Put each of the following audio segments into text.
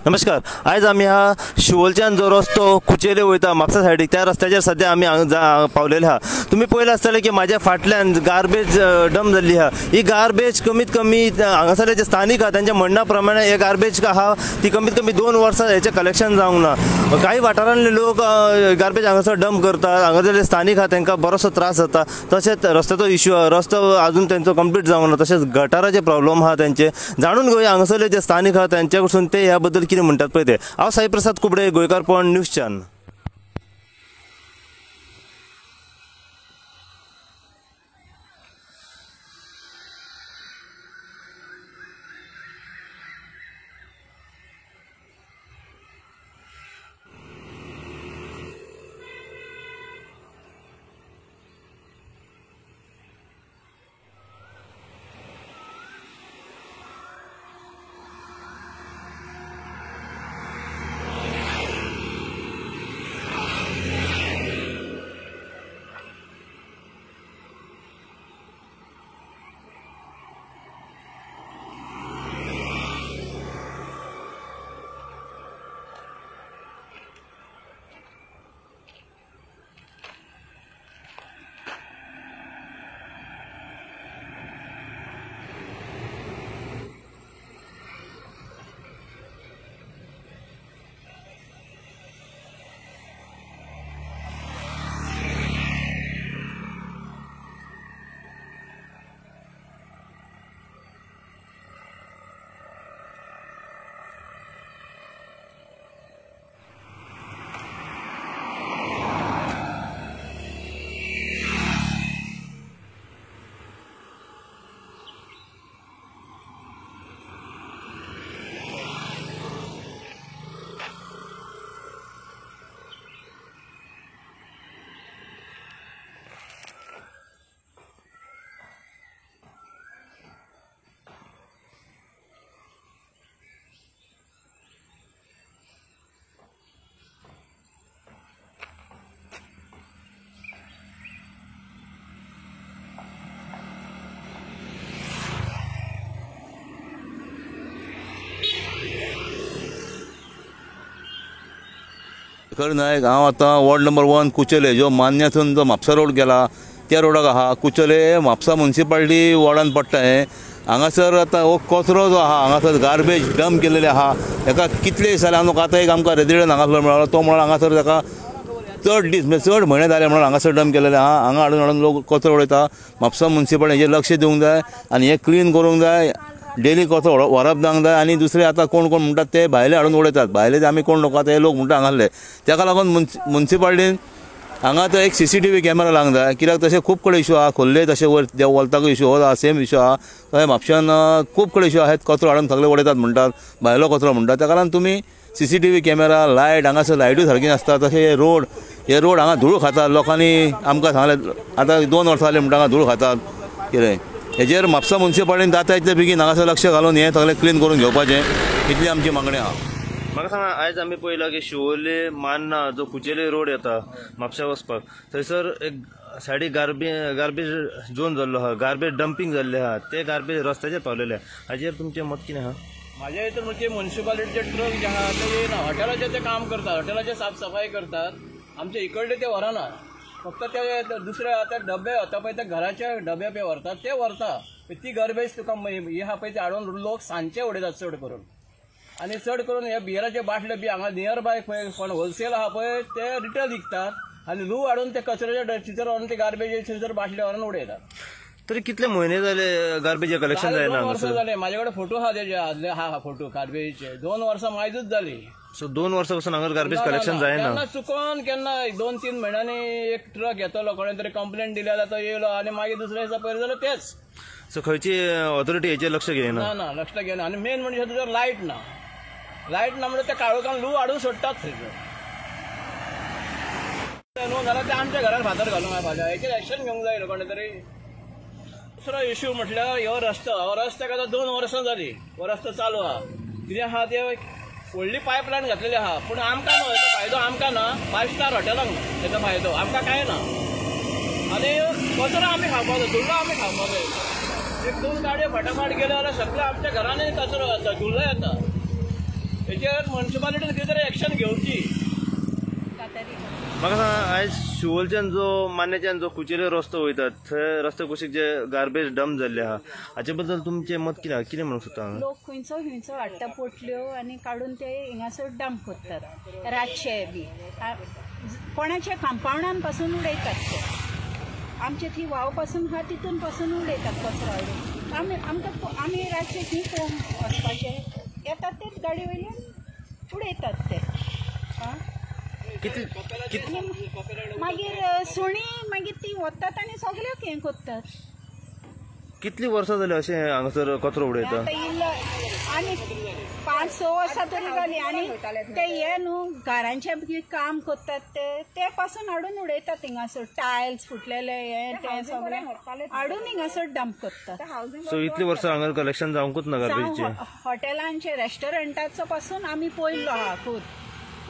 नमस्कार. आज आम्ही हा शिवोलच्यान जो रस्तो कुचेले वयता म्हापसा सायडीक त्या रस्त्याचेर सध्या आमी हांगा पावलेले आहा. तुम्ही पळयलें आसतलें की म्हाज्या फाटल्यान गार्बेज डंप जाल्ली आहा. ही गार्बेज कमीत कमी हांगासरले जे स्थानिक आहा त्यांच्या म्हणणा प्रमाणे हे गार्बेज आहा ती कमीत कमी 2 वर्सां हेचें कलेक्शन जावंक ना. काही वाठारांतले लोक गार्बेज हांगासर डंप करतात. हांगासरले स्थानिक आहा तांकां बरोसो त्रास जाता. तशेंच रस्त्याचो इश्यू आहा, रस्तो अजून तेंचो कंप्लीट जावंक ना. तशेंच गटाराचे प्रॉब्लेम आहा तेंचे. जाणून घेवया हांगासरले जे स्थानिक आहा त्यांच्या कडसून ते ह्या बद्दल कितें म्हणटात पळय ते. हांव साई प्रसाद कुबडे, गोंयकार पण न्यूज चॅनल. शेखर नायक हांव आतां वॉर्ड नंबर 1 कुचेले जो मान्याथून जो म्हापसा रोड गेला त्या रोडाक आहा. कुचेले म्हापसा म्युनिसिपालिटी वॉर्डान पडटा हें. हांगासर आतां हो कचरो जो आहा हांगासर गार्बेज डंप केलेले आहा. हेका कितले दीस जाले आतां एक आमकां रेजिडेंट हांगासर मेळ्ळो तो म्हणून हांगासर ताका चड म्हयने जाले म्हणून हांगासर डंप केलेले आहा. हांगा हाडून लोक कचरो उडयता. म्हापसा म्युनिसिपालिटी हेजेर लक्ष दिवंक जाय आनी हें क्लीन करूंक जाय. डेली कचरो व्हरप जावंक जाय. आनी दुसरे आतां कोण म्हणटात ते भायले हाडून उडयतात. भायले आमी कोण लोक ते लोक म्हणटा हांगासले. ताका लागून म्युनिसिपालिटीन हांगा तो एक CCTV कॅमेरा लावंक जाय. कित्याक तशें खूब कडेन इश्यू आहा. खोर्ले तशें वयर देव वलताक इश्यू आहा, सेम इश्यू आहा. थंय म्हापशान खूब कडेन इश्यू आहेत. कचरो हाडून सगळे उडयतात म्हणटात, भायलो कचरो म्हणटात. ताका लागून तुमी CCTV कॅमेरा, लायट, हांगासर लायटूय सारकी नासता. तशें हे रोड हांगा धूळ खातात. लोकांनी आमकां सांगलें आतां 2 वर्सां जालीं म्हणटा हांगा धूळ खातात. कितें हेजेर म्हापसा म्युनिसिपालिटीन जाता तितले बेगीन हांगासर लक्ष घालून हें सगळें क्लीन करून घेवपाचें, इतली आमची मागणी आहा. म्हाका सांगा, आयज आमी पळयला की शिवोले मान्ना जो कुचेले रोड येता म्हापसा वचपाक थंयसर एक सायडीक गार्बेज झोन जाल्लो आहा, गार्बेज डंपिंग जाल्ले आहा. ते गार्बेज रस्त्याचेर पावलेले आहा. हाजेर तुमचें मत कितें आहा? माझ्या इथं म्हणजे म्युन्सिपालिटीचे ट्रक जे आहा ते येना, हॉटेलाचे ते काम करतात, हॉटेलाचे साफसफाई करतात. आमचे इकडले ते व्हरना. फक्त ते दुसरे आता डबे होता पळय ते घराचे डबे पे व्हरतात ते व्हरता. ती गार्बेज तुका हे आहा पळय ते हाडून लोक सांजचे उडयतात चड करून. आणि चड करून हे बियराचे बाटले बी हांगा नियर बाय पळय कोण होलसेल आहा पळय ते रिटेल विकतात आनी लू हाडून ते कचऱ्याच्या डस्टीचेर व्हरून ते गार्बेजीचेर बाटले व्हरून उडयतात. तरी कितले म्हयने जाले गार्बेज कलेक्शन जायना? 2 वर्सां जाले. माझ्या कडेन फोटो आहा तेजे आदले हा फोटो गार्बेजीचे. 2 वर्सां मायजूच जाली. सो 2 वर्सां पासून हांगा गार्बेज कलेक्शन जायना. केन्ना चुकून केन्ना 2-3 महिन्यांनी एक ट्रक येतलो, कोणें तरी कंप्लेंट दिली जाल्यार तो येयलो आनी मागीर दुसऱ्या दिसा पयर जाल्यार तेच. सो खंयची ऑथॉरिटी हेचेर लक्ष घेयना? ना लक्ष घेना. आनी मेन म्हणजे तुजो लायट ना म्हणजे ते काळोखान लू हाडून सोडटात थंयसर. न्हू जाल्यार ते आमच्या घरान फातर घालूंक जाय. फाल्यां हेचेर एक्शन घेवंक जाय कोणें तरी. दुसरो इश्यू म्हटल्यार हो रस्त्याक आतां 2 वर्सां जालीं. हो रस्तो चालू आहा. कितें आहा ते व्हडली पायपलायन घातलेली आहा. पूण आमकां न्हू हेचो फायदो आमकां ना, 5 स्टार हॉटेलांक हेचो फायदो आमकां कांय ना. आनी कचरो आमी खावपाचो, धुल्लो आमी खावपाचो. 1-2 गाडयो फटाफट गेल्यो जाल्यार सगळे आमच्या घरांनी कचरो येता, धुल्लो येता. हेचेर म्युन्सिपालिटीन कितें तरी एक्शन घेवची. म्हाका सांग आयज शिवोलच्यान जो मान्याच्यान जो कुचेले रस्तो वयता थंय रस्ते कुशीक जे गार्बेज डंप जाल्ले आहा हाचे बद्दल तुमचें मत कितें म्हणूंक सोदता? लोक खंयचो हाडटा पोटल्यो आनी काडून ते हिंगासर डंप करतात रातचे बी. कोणाच्या कंपाउंडान पासून उडयतात ते. आमचे थी वाव पासून हा तितून पासून उडयतात कचरो हाडून. आमी रातचे खंय पोवंक वचपाचे येतात तेच गाडी वयल्यान उडयतात ते. मागीर सुणी मागीर ती वतात आनी सगळ्यो हें करतात. कितली वर्सां जाली अशें हांगासर कचरो उडयता? आनी 5-6 वर्सां तरी जाली. आनी ते हे न्हू घरांचे काम करतात ते पासून हाडून उडयतात हिंगासर. टायल्स फुटलेले हे ते सगळे हाडून हिंगासर डंप करतात. सो इतली वर्सां हांगा कलेक्शन जावंकूच ना गार्बेजचे? हॉटेलांचे रेस्टॉरंटाचो पासून आमी पयलो आहा खूब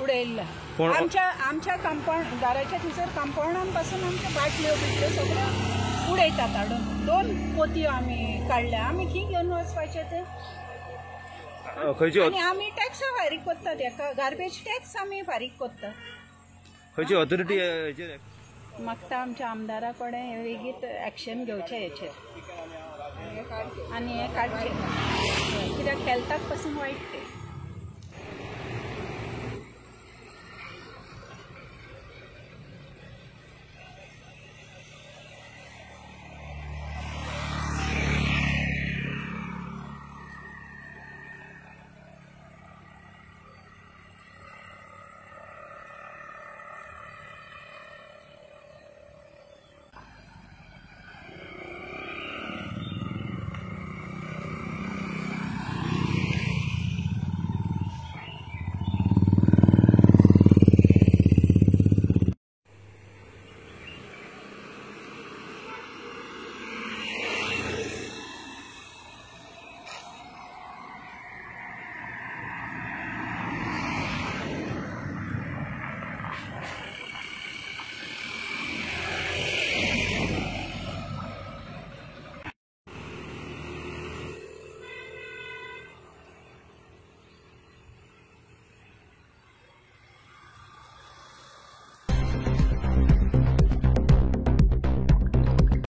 उडयल्लो. आमच्या कंपाउंड घराच्या थंयसर कंपाउंडान पासून आमच्या बाटल्यो बिटल्यो सगळ्यो उडयतात हाडून. 2 पोतयो आमी काडल्या. आमी खंय घेवन वचपाचे ते? आनी आमी टॅक्स फारीक करतात हेका. गार्बेज टॅक्स आमी फारीक करतात. खंयची ऑथॉरिटी? मागता आमच्या आमदारा कडेन वेगीत एक्शन घेवचें हेचेर आनी हें काडचें कित्याक हेल्थाक पासून वायट ते.